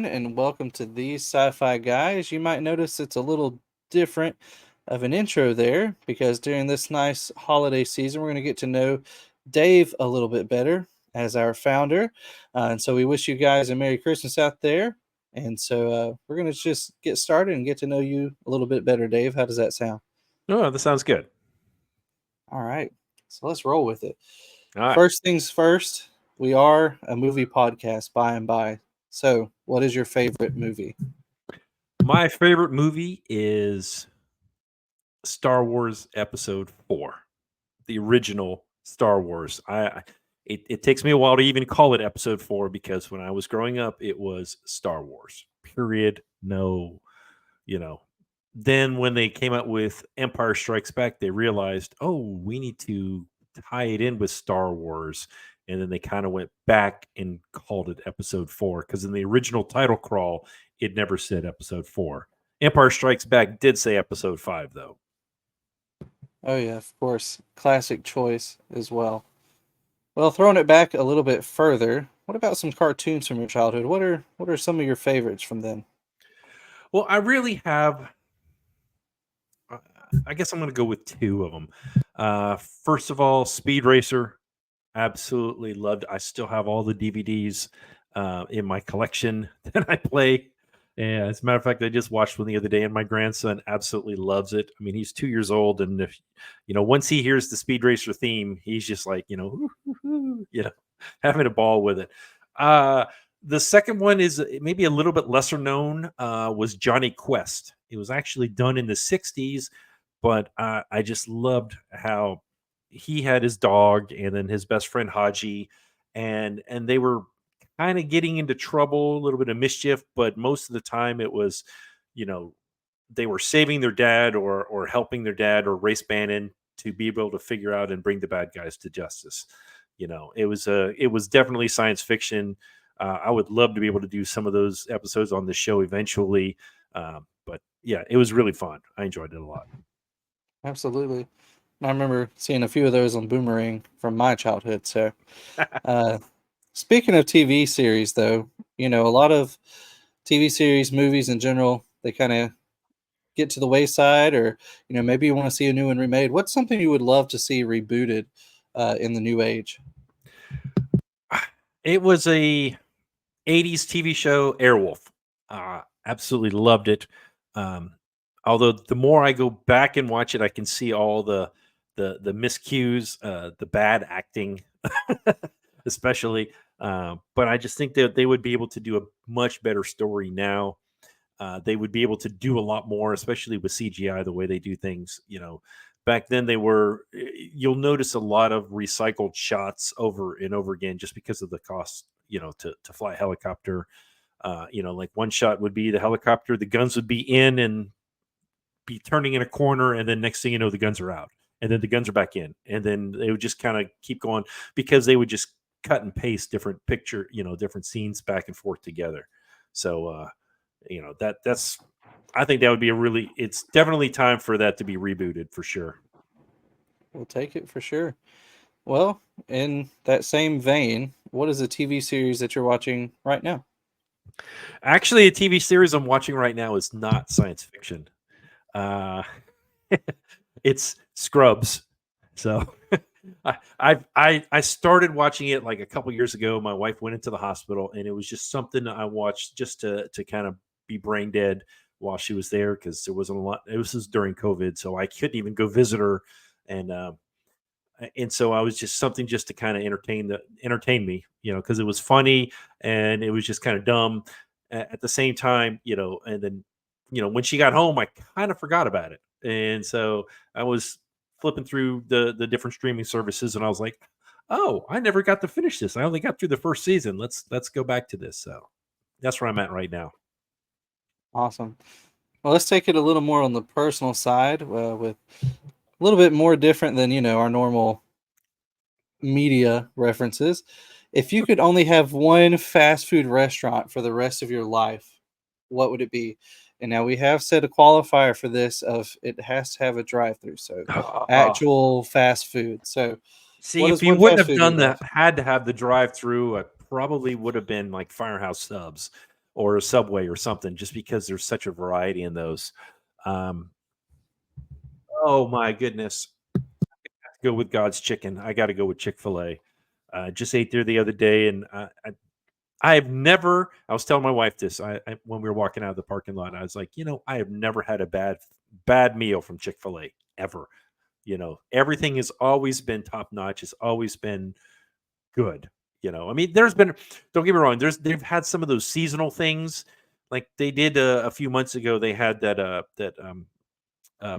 and welcome to these Sci-Fi Guys. You might notice it's a little different of an intro there because during this nice holiday season, we're going to get to know Dave a little bit better as our founder. And so we wish you guys a Merry Christmas out there. And so we're going to just get started and get to know you a little bit better, Dave. How does that sound? Oh, that sounds good. All right. So let's roll with it. All right. First things first, we are a movie podcast by and by. So, what is your favorite movie? My favorite movie is Star Wars Episode 4, the original Star Wars. It takes me a while to even call it Episode 4 because when I was growing up, it was Star Wars. Period. No, you know. Then when they came out with Empire Strikes Back, they realized, oh, we need to tie it in with Star Wars. And then they kind of went back and called it Episode 4 because in the original title crawl, it never said Episode 4. Empire Strikes Back did say Episode 5, though. Oh yeah, of course. Classic choice as well. Well, throwing it back a little bit further, what about some cartoons from your childhood? What are some of your favorites from then? Well, I really have. I guess I'm going to go with two of them. First of all, Speed Racer. Absolutely loved. I still have all the DVDs in my collection that I play. And as a matter of fact, I just watched one the other day, and my grandson absolutely loves it. I mean, he's 2 years old, and if once he hears the Speed Racer theme, he's just like, having a ball with it. The second one is maybe a little bit lesser known. Was Johnny Quest. It was actually done in the '60s, but I just loved how he had his dog and then his best friend Haji, and they were kind of getting into trouble, a little bit of mischief, but most of the time it was, you know, they were saving their dad or helping their dad or race banning to be able to figure out and bring the bad guys to justice. It was definitely science fiction. I would love to be able to do some of those episodes on the show eventually. But yeah, it was really fun. I enjoyed it a lot. Absolutely. I remember seeing a few of those on Boomerang from my childhood. So, uh, speaking of TV series, though, a lot of TV series, movies in general, they kind of get to the wayside, or maybe you want to see a new one remade. What's something you would love to see rebooted in the new age? It was a '80s TV show, Airwolf. Absolutely loved it. Um, Although the more I go back and watch it, I can see all the miscues, the bad acting, especially. But I just think that they would be able to do a much better story now. They would be able to do a lot more, especially with CGI, the way they do things. Back then they were. You'll notice a lot of recycled shots over and over again, just because of the cost. To fly a helicopter. Like one shot would be the helicopter, the guns would be in and be turning in a corner, and then next thing you know, the guns are out, and then the guns are back in, and then they would just kind of keep going because they would just cut and paste different scenes back and forth together. So that's I think that would be it's definitely time for that to be rebooted for sure. We'll take it for sure. Well, in that same vein, what is a TV series that you're watching right now? Actually, a TV series I'm watching right now is not science fiction. Uh, it's Scrubs. So I started watching it like a couple years ago. My wife went into the hospital, and it was just something I watched just to kind of be brain dead while she was there because there wasn't a lot. It was during COVID, so I couldn't even go visit her, and so I was just something just to kind of entertain me, because it was funny and it was just kind of dumb at the same time, and then when she got home, I kind of forgot about it. And so I was flipping through the different streaming services, and I was like, oh, I never got to finish this. I only got through the first season. Let's go back to this. So that's where I'm at right now. Awesome. Well, let's take it a little more on the personal side, with a little bit more different than our normal media references. If you could only have one fast food restaurant for the rest of your life, what would it be? And now we have set a qualifier for this of it has to have a drive-through, so actual fast food. So, See, what if is you one wouldn't fast have food you done love? that, had to have the drive-through, I probably would have been like Firehouse Subs or a Subway or something, just because there's such a variety in those. Um, oh my goodness, go with God's chicken. I got to go with Chick-fil-A. Just ate there the other day, and I have never. I was telling my wife this when we were walking out of the parking lot. I was like, I have never had a bad meal from Chick-fil-A ever. Everything has always been top notch. It's always been good. I mean, there's been. Don't get me wrong. They've had some of those seasonal things, like they did a few months ago. They had that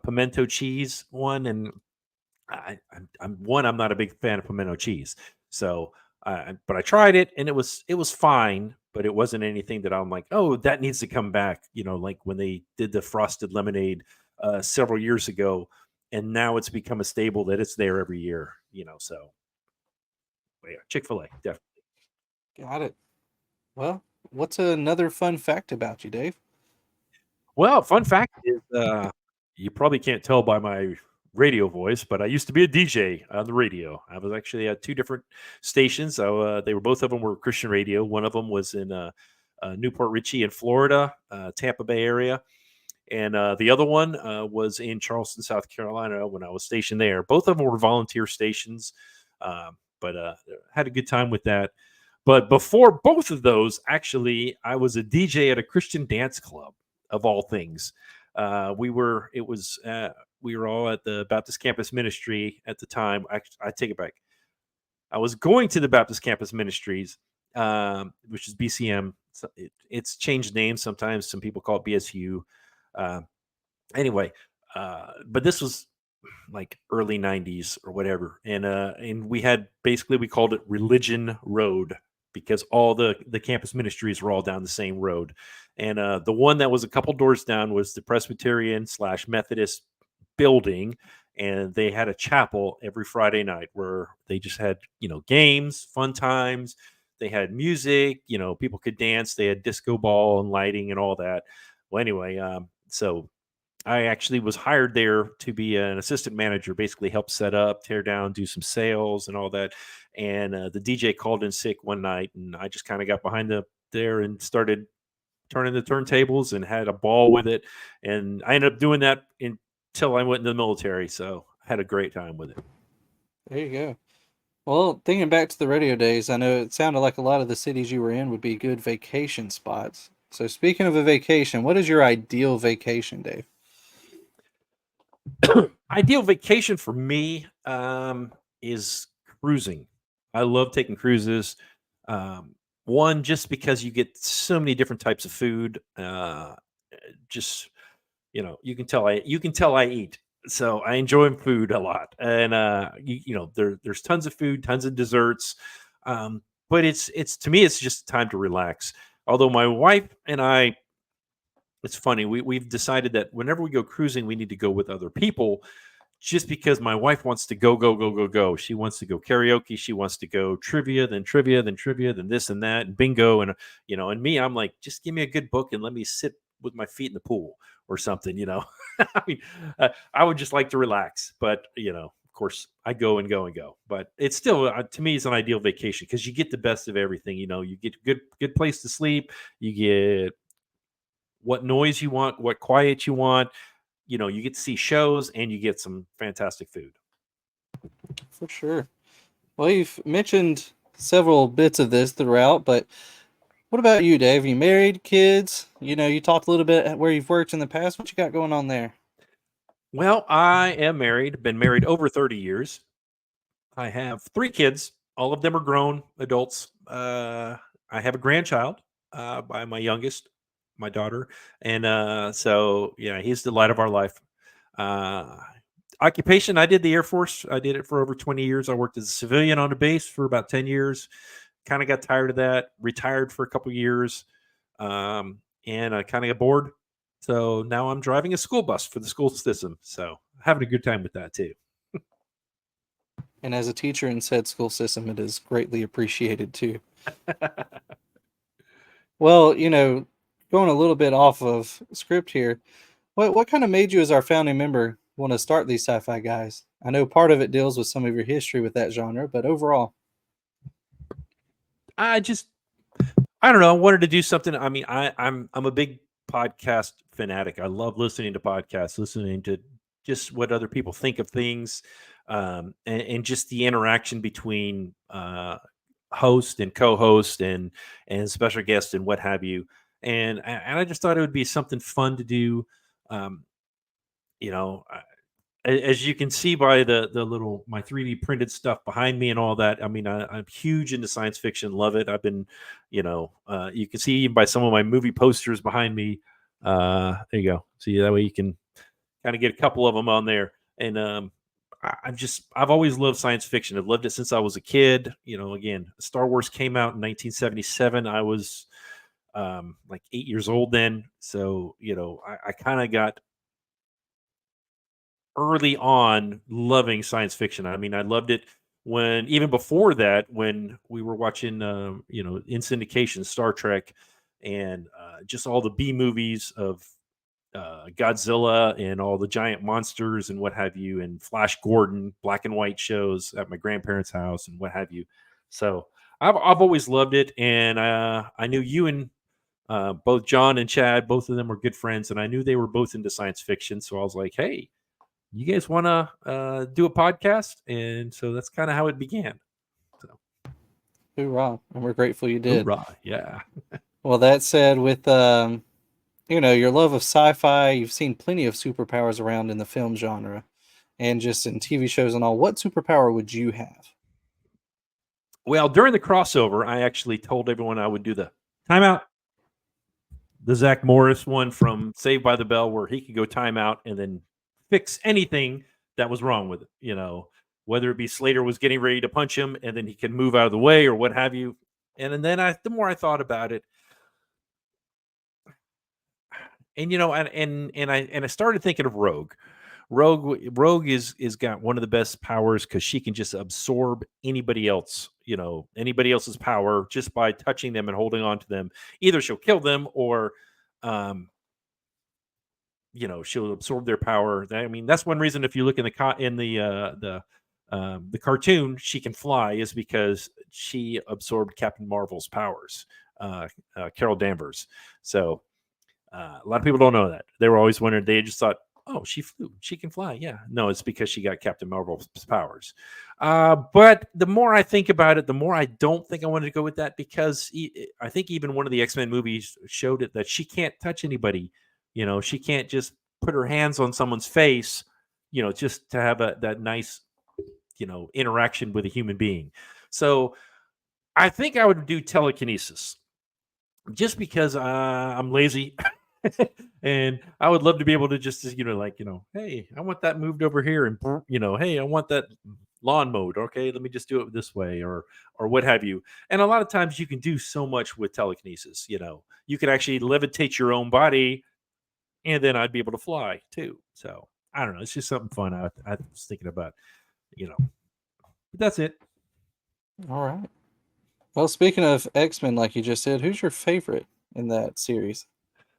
pimento cheese one, and I'm not a big fan of pimento cheese. So, but I tried it and it was fine, but it wasn't anything that I'm like, oh, that needs to come back. Like when they did the frosted lemonade several years ago, and now it's become a staple that it's there every year. So but yeah, Chick-fil-A, definitely. Got it. Well, what's another fun fact about you, Dave? Well, fun fact is, you probably can't tell by my radio voice, but I used to be a DJ on the radio. I was actually at two different stations. So they were both of them were Christian radio. One of them was in Newport Richey in Florida, Tampa Bay area, and the other one was in Charleston, South Carolina, when I was stationed there. Both of them were volunteer stations, but had a good time with that. But before both of those, actually, I was a DJ at a Christian dance club, of all things. We were all at the Baptist Campus Ministry at the time. I take it back. I was going to the Baptist Campus Ministries, which is BCM. It's changed names sometimes. Some people call it BSU. Uh, anyway, but this was like early 90s or whatever, and we called it Religion Road, because all the campus ministries were all down the same road. And the one that was a couple doors down was the Presbyterian / Methodist building, and they had a chapel every Friday night where they just had games, fun times. They had music, people could dance. They had disco ball and lighting and all that. Well, anyway, so I actually was hired there to be an assistant manager, basically help set up, tear down, do some sales and all that. And the DJ called in sick one night, and I just kind of got behind there and started turning the turntables and had a ball with it. And I ended up doing that until I went into the military. So I had a great time with it. There you go. Well, thinking back to the radio days, I know it sounded like a lot of the cities you were in would be good vacation spots. So, speaking of a vacation, what is your ideal vacation, Dave? Ideal vacation for me is cruising. I love taking cruises. Um, One, just because you get so many different types of food. Just you can tell I eat, so I enjoy food a lot. And there's tons of food, tons of desserts. But it's to me, it's just time to relax. Although my wife and I, it's funny, we've decided that whenever we go cruising, we need to go with other people, just because my wife wants to go, go, go, go, go. She wants to go karaoke. She wants to go trivia, then trivia, then trivia, then this and that, and bingo. And, and me, I'm like, just give me a good book and let me sit with my feet in the pool or something. I mean, I would just like to relax. But, of course, I go and go and go. But it's still, to me, it's an ideal vacation because you get the best of everything. You get good place to sleep. You get what noise you want, what quiet you want. You get to see shows and you get some fantastic food. For sure. Well, you've mentioned several bits of this throughout, but what about you, Dave? You married, kids? You talked a little bit where you've worked in the past. What you got going on there? Well, I am married, been married over 30 years. I have three kids. All of them are grown adults. I have a grandchild by my youngest, my daughter. And so, yeah, he's the light of our life. Uh, Occupation, I did the Air Force. I did it for over 20 years. I worked as a civilian on a base for about 10 years. Kind of got tired of that, retired for a couple years, and I kind of got bored. So now I'm driving a school bus for the school system. So having a good time with that too. And as a teacher in said school system, it is greatly appreciated too. Well, going a little bit off of script here, what kind of made you, as our founding member, want to start these sci-fi guys? I know part of it deals with some of your history with that genre, but overall, I just I don't know. I wanted to do something. I mean, I'm a big podcast fanatic. I love listening to podcasts, listening to just what other people think of things, and just the interaction between host and co-host and special guest and what have you. And I just thought it would be something fun to do. Um, you know, as you can see by the little my 3D printed stuff behind me and all that. I mean, I'm huge into science fiction, love it. I've been, you can see even by some of my movie posters behind me. There you go. See, that way you can kind of get a couple of them on there. And I've always loved science fiction. I've loved it since I was a kid. Again, Star Wars came out in 1977. I was like 8 years old then. So, I kind of got early on loving science fiction. I mean, I loved it when even before that, when we were watching, in syndication, Star Trek, and just all the B movies of Godzilla and all the giant monsters and what have you, and Flash Gordon, black and white shows at my grandparents' house and what have you. So I've always loved it, and I knew you and both John and Chad, both of them were good friends, and I knew they were both into science fiction. So I was like, hey, you guys want to do a podcast? And so that's kind of how it began. So, Hoorah! And we're grateful you did. hoorah. Yeah. Well, that said, with your love of sci-fi, you've seen plenty of superpowers around in the film genre, and just in TV shows and all. What superpower would you have? Well, during the crossover, I actually told everyone I would do the timeout, the Zach Morris one from Saved by the Bell, where he could go timeout and then fix anything that was wrong with it. Whether it be Slater was getting ready to punch him and then he can move out of the way or what have you. And then the more I thought about it, and I started thinking of Rogue. Rogue is got one of the best powers because she can just absorb anybody else, anybody else's power just by touching them and holding on to them. Either she'll kill them or um she'll absorb their power. I mean, that's one reason if you look in the cartoon, she can fly is because she absorbed Captain Marvel's powers, Carol Danvers. So a lot of people don't know that. They were always wondering. They just thought, oh, she flew, she can fly. Yeah, no, it's because she got Captain Marvel's powers. But the more I think about it, the more I don't think I wanted to go with that because I think even one of the X-Men movies showed it that she can't touch anybody. She can't just put her hands on someone's face. Just to have that nice, interaction with a human being. So I think I would do telekinesis just because I'm lazy. And I would love to be able to just, hey, I want that moved over here, and hey, I want that lawn mowed. Okay, let me just do it this way, or what have you. And a lot of times you can do so much with telekinesis. You can actually levitate your own body, and then I'd be able to fly too. So I don't know. It's just something fun. I was thinking about, you know. But that's it. All right. Well, speaking of X-Men, like you just said, who's your favorite in that series?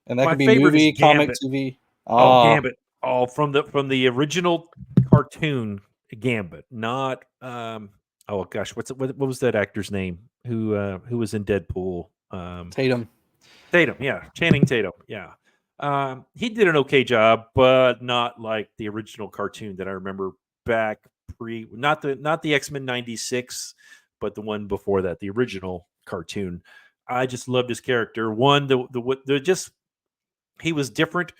And that My could be favorite is movie, comic, Gambit. TV. Oh, Ah, Gambit. Oh, from the original cartoon Gambit, not oh gosh, what was that actor's name who was in Deadpool? Tatum. Tatum, yeah, Channing Tatum, yeah. He did an okay job, but not like the original cartoon that I remember back not the X-Men 96, but the one before that, the original cartoon. I just loved his character. One, the just he was different.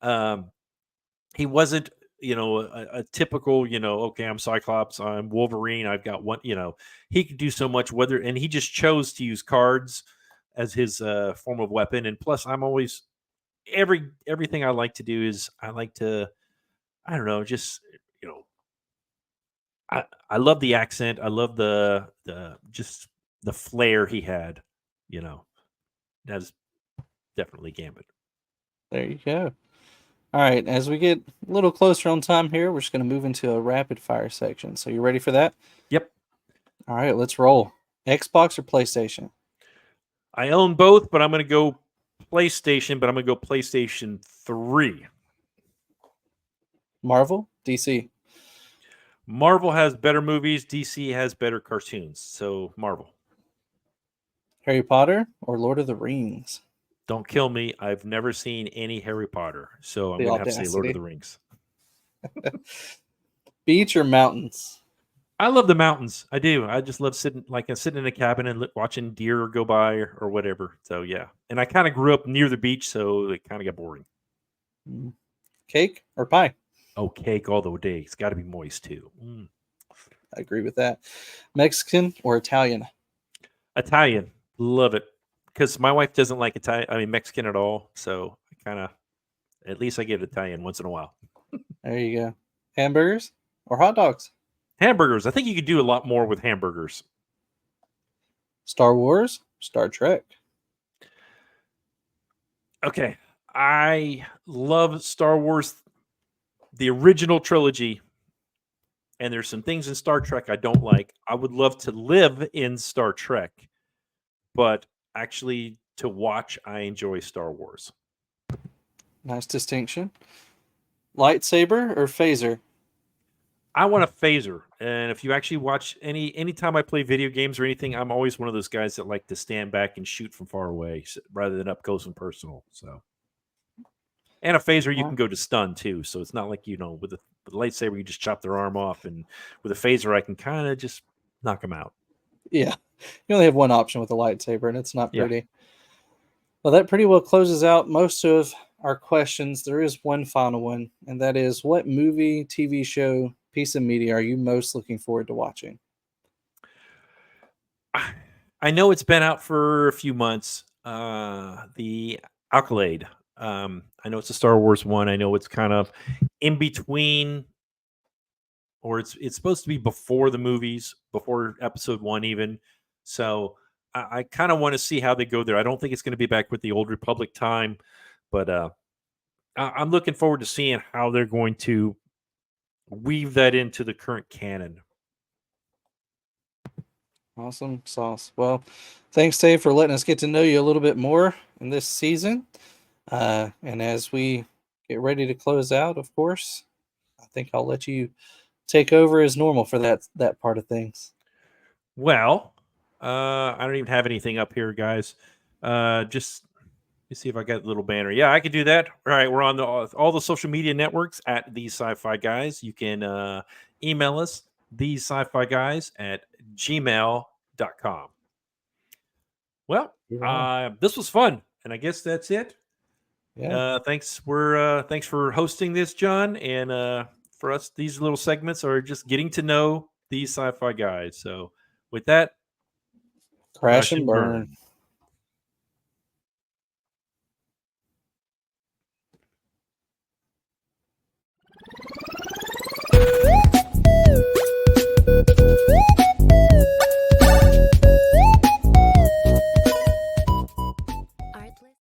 Um, he wasn't, a typical, okay, I'm Cyclops, I'm Wolverine, I've got one, he could do so much. And he just chose to use cards as his form of weapon. And plus, I'm always everything I like to do is I like to, I don't know, just you know, I love the accent. I love the just the flair he had. You know, that's definitely Gambit. There you go. All right. As we get a little closer on time here, we're just going to move into a rapid fire section. So you ready for that? Yep, All right. Let's roll. Xbox or PlayStation? I own both, but I'm going to go PlayStation. But I'm going to go PlayStation 3. Marvel, DC. Marvel has better movies. DC has better cartoons. So Marvel. Harry Potter or Lord of the Rings? Don't kill me. I've never seen any Harry Potter, so I'm The going to have to say Lord of the audacity. Rings. Beach or mountains? I love the mountains. I do. I just love sitting in a cabin and watching deer go by or whatever. So yeah, and I kind of grew up near the beach, so it kind of got boring. Mm. Cake or pie? Oh, cake all the day. It's got to be moist too. I agree with that. Mexican or Italian? Italian, love it because my wife doesn't like Italian. I mean Mexican at all. So I kind of at least I get Italian once in a while. There you go. Hamburgers or hot dogs? Hamburgers. I think you could do a lot more with hamburgers. Star Wars, Star Trek? Okay, I love Star Wars, the original trilogy, and there's some things in Star Trek I don't like. I would love to live in Star Trek, but actually to watch, I enjoy Star Wars. Nice distinction. Lightsaber or phaser? I want a phaser, and if you actually watch anytime I play video games or anything, I'm always one of those guys that like to stand back and shoot from far away rather than up close and personal. So, and a phaser you Huh? can go to stun too, so it's not like with a lightsaber you just chop their arm off, and with a phaser I can kind of just knock them out. Yeah. You only have one option with a lightsaber, and it's not Yeah. pretty. Well, that pretty well closes out most of our questions. There is one final one, and that is what movie, TV show, piece of media are you most looking forward to watching? I know it's been out for a few months. The Accolade. I know it's a Star Wars one. I know it's kind of in between, or it's supposed to be before the movies, before Episode One, even. So I kind of want to see how they go there. I don't think it's going to be back with the old Republic time, but I'm looking forward to seeing how they're going to weave that into the current canon. Awesome sauce. Well, thanks, Dave, for letting us get to know you a little bit more in this season. And as we get ready to close out, of course, I think I'll let you take over as normal for that part of things. Well, I don't even have anything up here, guys. Just let me see if I got a little banner. Yeah, I could do that. All right, we're on all the social media networks at These Sci-Fi Guys. You can email us, These Sci-Fi Guys at gmail.com. Well, You're on. this was fun, and I guess that's it. Yeah. Thanks for hosting this, John, and for us, these little segments are just getting to know these sci-fi guys. So, with that, Crash crash and and burn. burn.